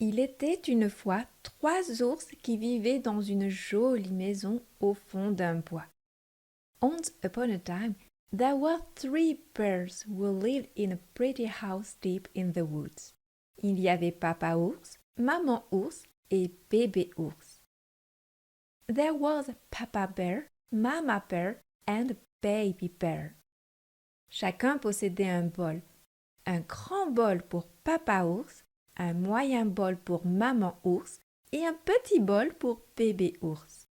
Il était une fois 3 ours qui vivaient dans une jolie maison au fond d'un bois. Once upon a time, there were 3 bears who lived in a pretty house deep in the woods. Il y avait papa ours, maman ours et bébé ours. There was Papa Bear, Mama Bear and Baby Bear. Chacun possédait un bol. Un grand bol pour papa ours, un moyen bol pour maman ours et un petit bol pour bébé ours.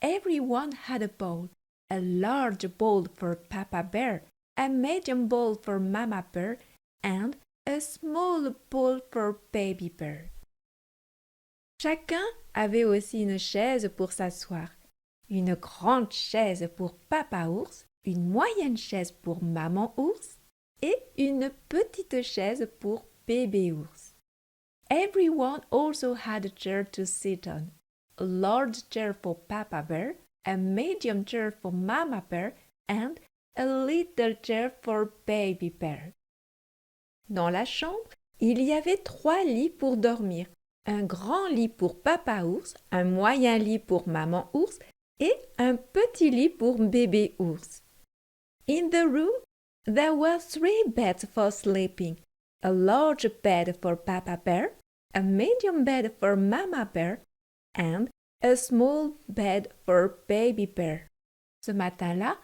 Everyone had a bowl, a large bowl for Papa Bear, a medium bowl for Mama Bear, and a small bowl for Baby Bear. Chacun avait aussi une chaise pour s'asseoir, une grande chaise pour Papa ours, une moyenne chaise pour Maman ours et une petite chaise pour bébé ours. Everyone also had a chair to sit on, a large chair for Papa Bear, a medium chair for Mama Bear, and a little chair for Baby Bear. Dans la chambre, il y avait 3 lits pour dormir, un grand lit pour Papa ours, un moyen lit pour Maman ours et un petit lit pour bébé ours. In the room, there were 3 beds for sleeping, a large bed for Papa Bear, a medium bed for Mama Bear, and a small bed for Baby Bear. Ce matin-là,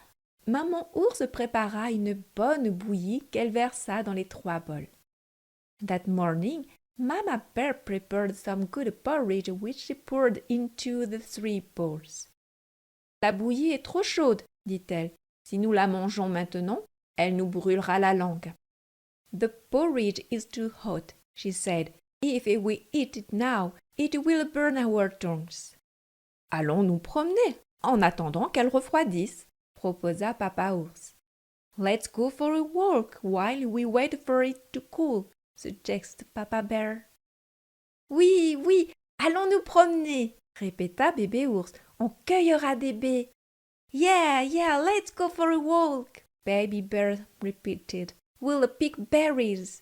Maman ours prépara une bonne bouillie qu'elle versa dans les 3 bols. That morning, Mama Bear prepared some good porridge which she poured into the 3 bowls. La bouillie est trop chaude, dit-elle. Si nous la mangeons maintenant, elle nous brûlera la langue. The porridge is too hot, she said. If we eat it now, it will burn our tongues. Allons nous promener, en attendant qu'elle refroidisse, proposa Papa ours. Let's go for a walk while we wait for it to cool, suggested Papa Bear. Oui, oui, allons nous promener, répéta bébé ours. On cueillera des baies. Yeah, let's go for a walk, Baby Bear repeated. We'll pick berries.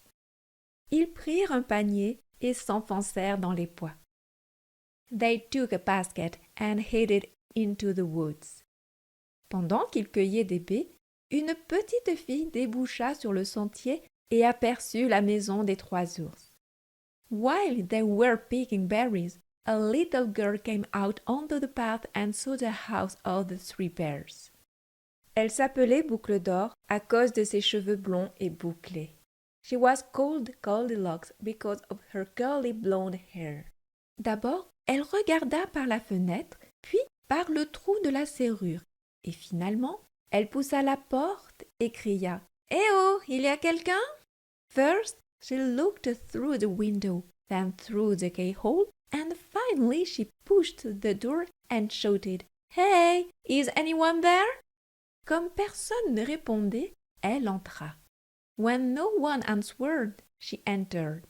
Ils prirent un panier et s'enfoncèrent dans les bois. They took a basket and headed into the woods. Pendant qu'ils cueillaient des baies, une petite fille déboucha sur le sentier et aperçut la maison des 3 ours. While they were picking berries, a little girl came out onto the path and saw the house of the 3 bears. Elle s'appelait Boucle d'Or à cause de ses cheveux blonds et bouclés. She was called Goldilocks because of her curly blonde hair. D'abord, elle regarda par la fenêtre, puis par le trou de la serrure, et finalement, elle poussa la porte et cria « Eh oh, il y a quelqu'un ?» First, she looked through the window, then through the keyhole, and finally she pushed the door and shouted Hey, is anyone there? Comme personne ne répondait, elle entra. When no one answered, she entered.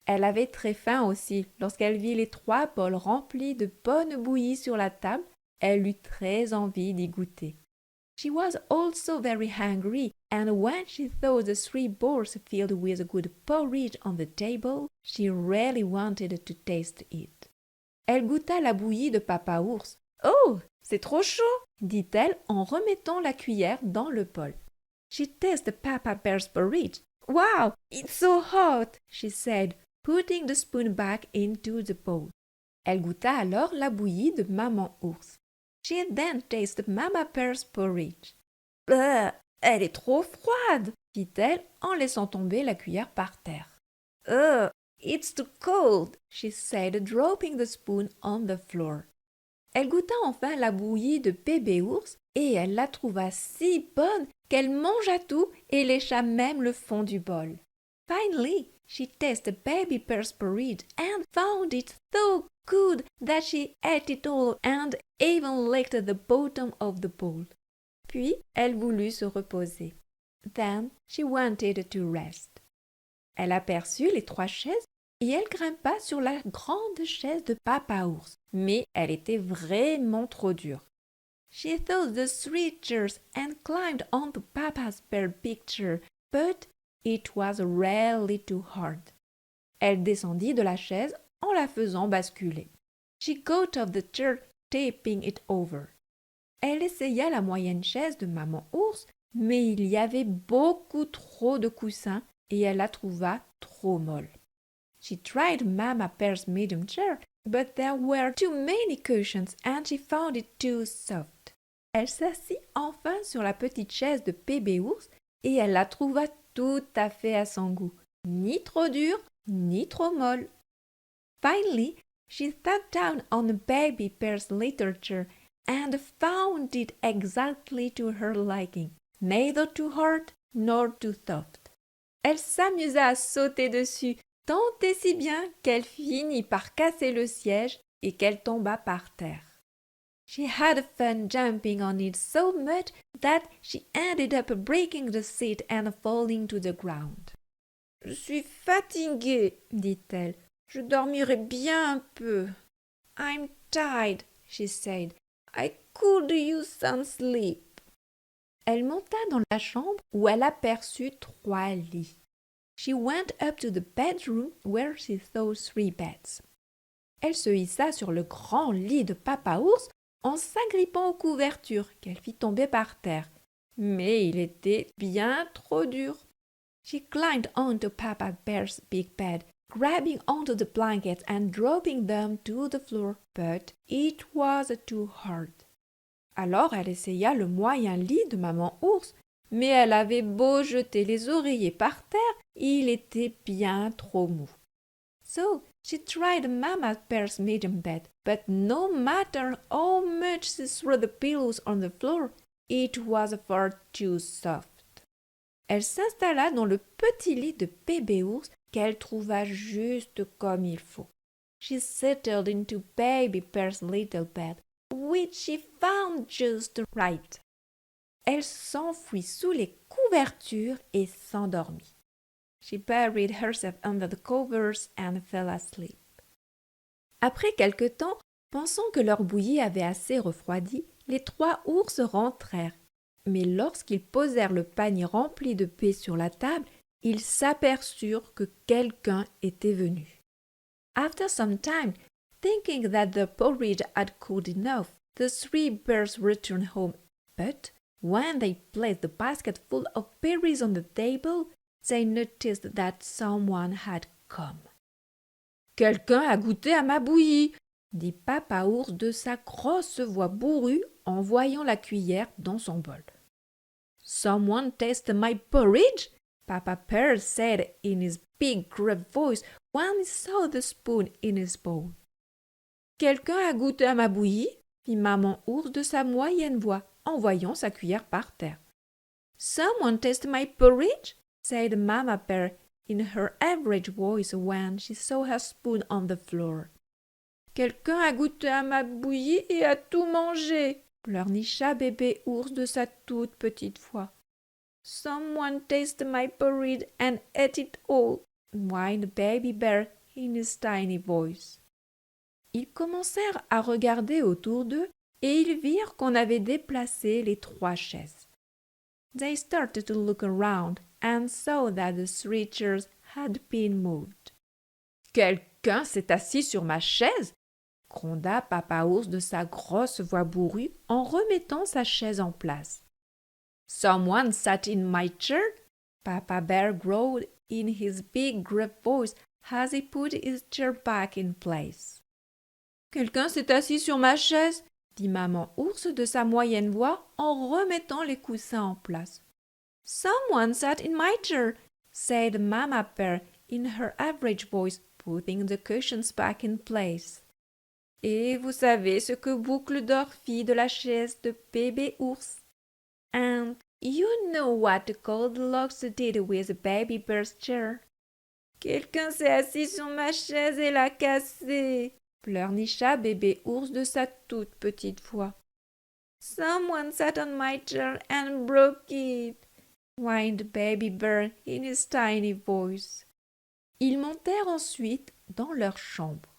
Elle avait très faim aussi. Lorsqu'elle vit les 3 bols remplis de bonne bouillie sur la table, elle eut très envie d'y goûter. She was also very hungry, and when she saw the 3 bowls filled with good porridge on the table, she really wanted to taste it. Elle goûta la bouillie de Papa ours. « Oh, c'est trop chaud !» dit-elle en remettant la cuillère dans le bol. She tasted Papa Bear's porridge. « Wow, it's so hot !» she said, putting the spoon back into the bowl. Elle goûta alors la bouillie de Maman ours. She then tasted Mama Bear's porridge. « Elle est trop froide !» dit-elle en laissant tomber la cuillère par terre. « It's too cold !» she said, dropping the spoon on the floor. Elle goûta enfin la bouillie de bébé ours et elle la trouva si bonne qu'elle mangea tout et lécha même le fond du bol. Finally, she tasted Baby Bear's porridge and found it so good that she ate it all and even licked the bottom of the bowl. Puis, elle voulut se reposer. Then she wanted to rest. Elle aperçut les 3 chaises et elle grimpa sur la grande chaise de Papa ours. Mais elle était vraiment trop dure. She thought the 3 chairs and climbed onto Papa's bear big chair, but it was really too hard. Elle descendit de la chaise en la faisant basculer. She got off the chair, tipping it over. Elle essaya la moyenne chaise de maman ours, mais il y avait beaucoup trop de coussins et elle la trouva trop molle. She tried Mama Bear's medium chair, but there were too many cushions and she found it too soft. Elle s'assit enfin sur la petite chaise de bébé ours et elle la trouva tout à fait à son goût, ni trop dure, ni trop molle. Finally, she sat down on a baby bear's little chair and found it exactly to her liking, neither too hard nor too soft. Elle s'amusa à sauter dessus, tant et si bien qu'elle finit par casser le siège et qu'elle tomba par terre. She had fun jumping on it so much that she ended up breaking the seat and falling to the ground. « Je suis fatiguée, dit-elle. Je dormirai bien un peu. I'm tired, she said. I could use some sleep. Elle monta dans la chambre où elle aperçut 3 lits. She went up to the bedroom where she saw 3 beds. Elle se hissa sur le grand lit de Papa Ours en s'agrippant aux couvertures qu'elle fit tomber par terre. Mais il était bien trop dur. She climbed onto Papa Bear's big bed, grabbing onto the blankets and dropping them to the floor, but it was too hard. Alors elle essaya le moyen lit de Maman Ours, mais elle avait beau jeter les oreillers par terre, il était bien trop mou. So she tried Mama Bear's medium bed, but no matter how much she threw the pillows on the floor, it was far too soft. Elle s'installa dans le petit lit de bébé ours qu'elle trouva juste comme il faut. She settled into Baby Bear's little bed, which she found just right. Elle s'enfuit sous les couvertures et s'endormit. She buried herself under the covers and fell asleep. Après quelque temps, pensant que leur bouillie avait assez refroidi, les 3 ours rentrèrent. Mais lorsqu'ils posèrent le panier rempli de paix sur la table, ils s'aperçurent que quelqu'un était venu. After some time, thinking that the porridge had cooled enough, the 3 bears returned home. But when they placed the basket full of berries on the table, they noticed that someone had come. « Quelqu'un a goûté à ma bouillie !» dit Papa Ours de sa grosse voix bourrue en voyant la cuillère dans son bol. « Someone tasted my porridge !» Papa Bear said in his big gruff voice when he saw the spoon in his bowl. « Quelqu'un a goûté à ma bouillie !» fit Maman Ours de sa moyenne voix en voyant sa cuillère par terre. « Someone tasted my porridge !» said Mama Bear in her average voice when she saw her spoon on the floor. « Quelqu'un a goûté à ma bouillie et a tout mangé !» pleurnicha bébé ours de sa toute petite voix. « Someone tasted my porridge and ate it all !» whined Baby Bear in his tiny voice. Ils commencèrent à regarder autour d'eux et ils virent qu'on avait déplacé les 3 chaises. They started to look around and saw that the 3 chairs had been moved. « Quelqu'un s'est assis sur ma chaise !» gronda Papa Ours de sa grosse voix bourrue en remettant sa chaise en place. « Someone sat in my chair !» Papa Bear growled in his big gruff voice as he put his chair back in place. « Quelqu'un s'est assis sur ma chaise !» dit Maman Ours de sa moyenne voix en remettant les coussins en place. « Someone sat in my chair !» said Mama Bear in her average voice, putting the cushions back in place. Et vous savez ce que Boucle d'Or fit de la chaise de bébé ours? And you know what Goldilocks did with Baby Bear's chair? Quelqu'un s'est assis sur ma chaise et l'a cassée, pleurnicha bébé ours de sa toute petite voix. Someone sat on my chair and broke it, whined Baby Bear in his tiny voice. Ils montèrent ensuite dans leur chambre.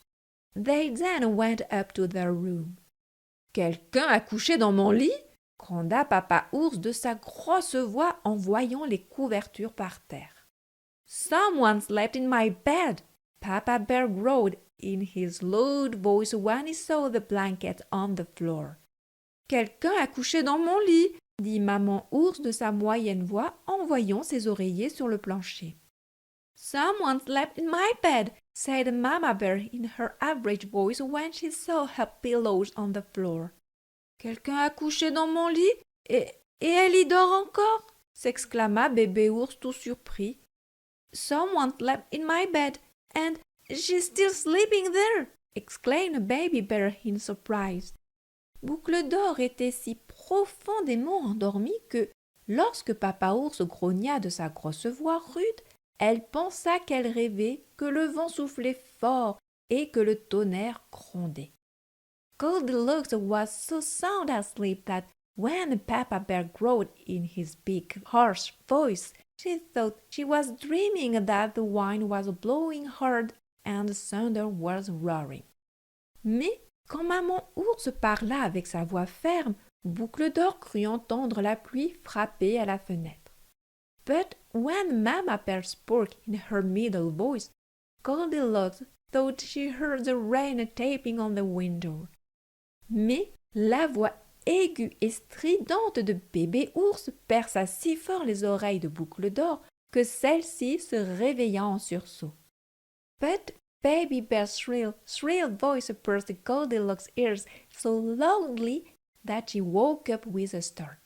They then went up to their room. « Quelqu'un a couché dans mon lit ?» gronda Papa Ours de sa grosse voix en voyant les couvertures par terre. « Someone slept in my bed !» Papa Bear growled in his loud voice when he saw the blanket on the floor. Quelqu'un a couché dans mon lit, dit maman ours de sa moyenne voix en voyant ses oreillers sur le plancher. Someone slept in my bed, said Mama Bear in her average voice when she saw her pillows on the floor. Quelqu'un a couché dans mon lit et elle y dort encore, s'exclama bébé ours tout surpris. Someone slept in my bed and she's still sleeping there, exclaimed Baby Bear in surprise. Boucle d'Or était si profondément endormie que, lorsque Papa Ours grogna de sa grosse voix rude, elle pensa qu'elle rêvait, que le vent soufflait fort et que le tonnerre grondait. Goldilocks was so sound asleep that when Papa Bear growled in his big, harsh voice, she thought she was dreaming that the wind was blowing hard and the thunder was roaring. Mais quand Maman Ours parla avec sa voix ferme, Boucle d'Or crut entendre la pluie frapper à la fenêtre. But when Mama Bear spoke in her middle voice, Goldilocks thought she heard the rain tapping on the window. Mais la voix aiguë et stridente de bébé ours perça si fort les oreilles de Boucle d'Or que celle-ci se réveilla en sursaut. But Baby Bear's shrill voice pierced Goldilocks' ears so loudly that she woke up with a start.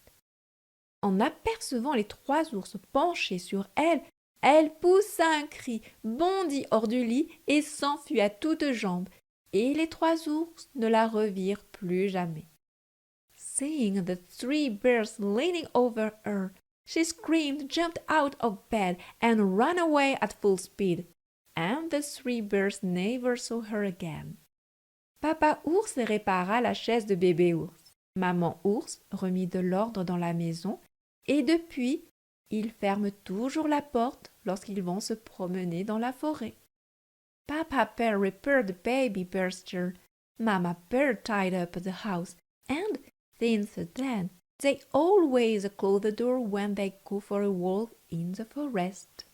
En apercevant les trois ours penchés sur elle, elle poussa un cri, bondit hors du lit et s'enfuit à toutes jambes, et les trois ours ne la revirent plus jamais. Seeing the three bears leaning over her, she screamed, jumped out of bed, and ran away at full speed, and the three bears never saw her again. Papa ours répara la chaise de bébé ours. Maman ours remit de l'ordre dans la maison, et depuis, ils ferment toujours la porte lorsqu'ils vont se promener dans la forêt. Papa Bear repaired the baby bear's chair, Mama Bear tied up the house, and since then, they always close the door when they go for a walk in the forest.